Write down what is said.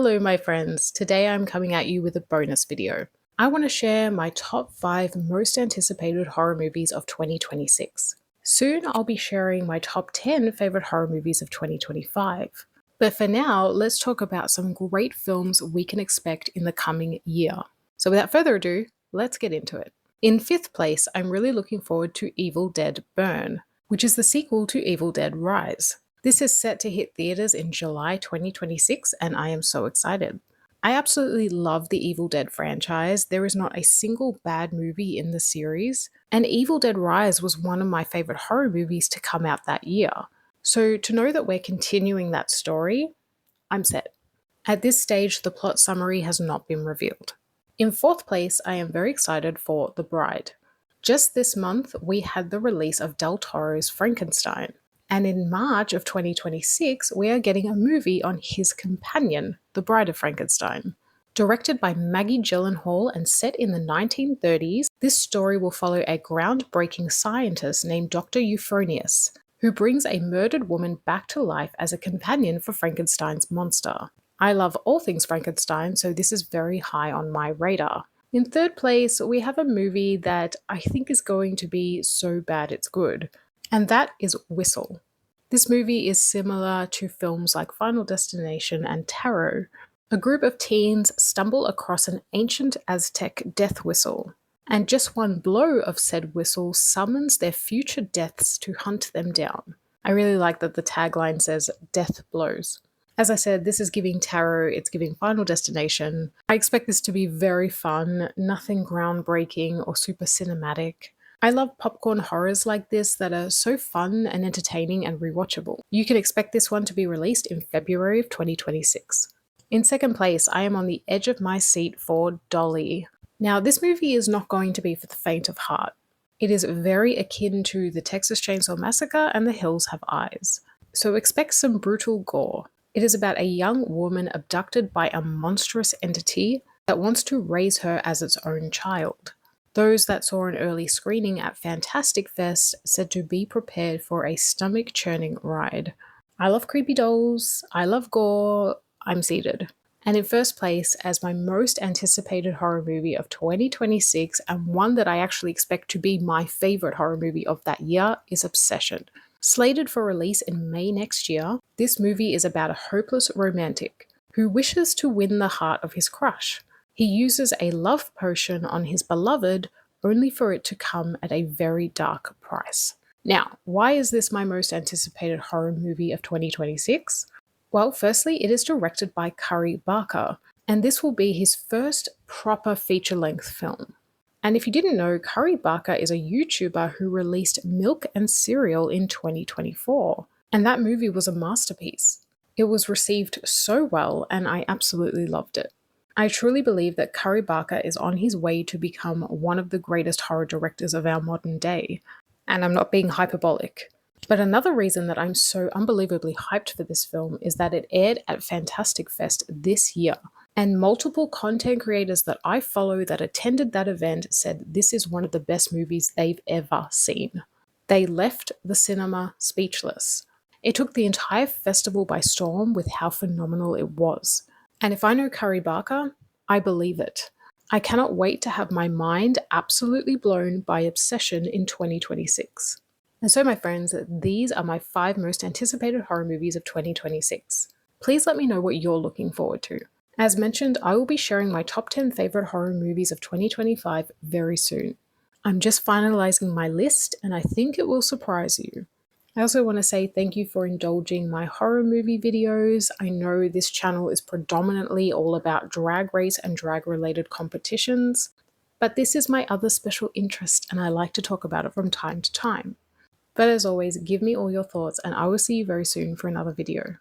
Hello my friends, today I'm coming at you with a bonus video. I want to share my top 5 most anticipated horror movies of 2026. Soon I'll be sharing my top 10 favorite horror movies of 2025. But for now, let's talk about some great films we can expect in the coming year. So without further ado, let's get into it. In 5th place, I'm really looking forward to Evil Dead Burn, which is the sequel to Evil Dead Rise. This is set to hit theaters in July 2026, and I am so excited. I absolutely love the Evil Dead franchise. There is not a single bad movie in the series, and Evil Dead Rise was one of my favorite horror movies to come out that year. So to know that we're continuing that story, I'm set. At this stage, the plot summary has not been revealed. In 4th place, I am very excited for The Bride. Just this month, we had the release of Del Toro's Frankenstein. And in March of 2026, we are getting a movie on his companion, The Bride of Frankenstein. Directed by Maggie Gyllenhaal and set in the 1930s, this story will follow a groundbreaking scientist named Dr. Euphonius, who brings a murdered woman back to life as a companion for Frankenstein's monster. I love all things Frankenstein, so this is very high on my radar. In 3rd place, we have a movie that I think is going to be so bad it's good, and that is Whistle. This movie is similar to films like Final Destination and Tarot. A group of teens stumble across an ancient Aztec death whistle, and just one blow of said whistle summons their future deaths to hunt them down. I really like that the tagline says, "Death blows." As I said, this is giving Tarot, it's giving Final Destination. I expect this to be very fun, nothing groundbreaking or super cinematic. I love popcorn horrors like this that are so fun and entertaining and rewatchable. You can expect this one to be released in February of 2026. In 2nd place, I am on the edge of my seat for Dolly. Now, this movie is not going to be for the faint of heart. It is very akin to the Texas Chainsaw Massacre and The Hills Have Eyes. So expect some brutal gore. It is about a young woman abducted by a monstrous entity that wants to raise her as its own child. Those that saw an early screening at Fantastic Fest said to be prepared for a stomach-churning ride. I love creepy dolls, I love gore, I'm seated. And in 1st place, as my most anticipated horror movie of 2026, and one that I actually expect to be my favorite horror movie of that year, is Obsession. Slated for release in May next year, this movie is about a hopeless romantic who wishes to win the heart of his crush. He uses a love potion on his beloved, only for it to come at a very dark price. Now, why is this my most anticipated horror movie of 2026? Well, firstly, it is directed by Curry Barker, and this will be his first proper feature-length film. And if you didn't know, Curry Barker is a YouTuber who released Milk and Cereal in 2024, and that movie was a masterpiece. It was received so well, and I absolutely loved it. I truly believe that Curry Barker is on his way to become one of the greatest horror directors of our modern day, and I'm not being hyperbolic. But another reason that I'm so unbelievably hyped for this film is that it aired at Fantastic Fest this year, and multiple content creators that I follow that attended that event said this is one of the best movies they've ever seen. They left the cinema speechless. It took the entire festival by storm with how phenomenal it was. And if I know Curry Barker, I believe it. I cannot wait to have my mind absolutely blown by Obsession in 2026. And so, my friends, these are my 5 most anticipated horror movies of 2026. Please let me know what you're looking forward to. As mentioned, I will be sharing my top 10 favorite horror movies of 2025 very soon. I'm just finalizing my list, and I think it will surprise you. I also want to say thank you for indulging my horror movie videos. I know this channel is predominantly all about drag race and drag related competitions, but this is my other special interest and I like to talk about it from time to time. But as always, give me all your thoughts and I will see you very soon for another video.